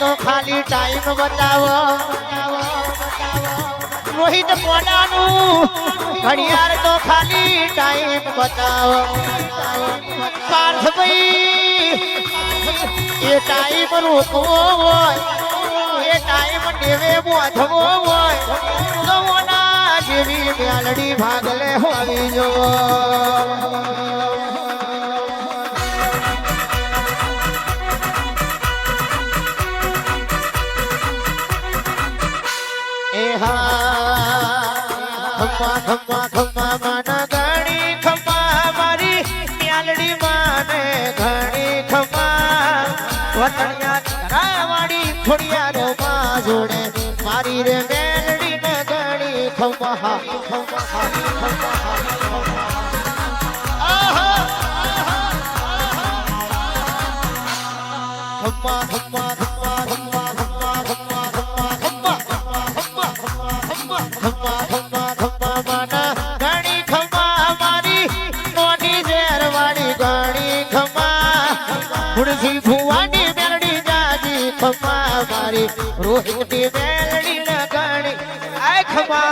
તો ખાલી ટાઈમ બતાવો રોહિત પોડાનું ઘડિયાળ તો ખાલી ટાઈમ બતાવો પાર્થભાઈ એ ટાઈમ રોકવો હોય એ ટાઈમ નેવે બોધવો હોય તો ઓના જેવી મેલડી ભાગલે હોવી જો ખમ્મા ખમ્મા ખમ્મા માના ઘણી ખમ્મા મારી મ્યાલડી માને ઘણી ખમ્મા વતણિયા ધરાવાડી ખોડિયારો માં જોડે મારી રે મેલડી ને ઘણી ખમ્મા ખમ્મા ખમ્મા ભુવાની મેલડી જાજી ખમ્મા મારી રોહિતની મેલડી ન ગણી આય ખમ્મા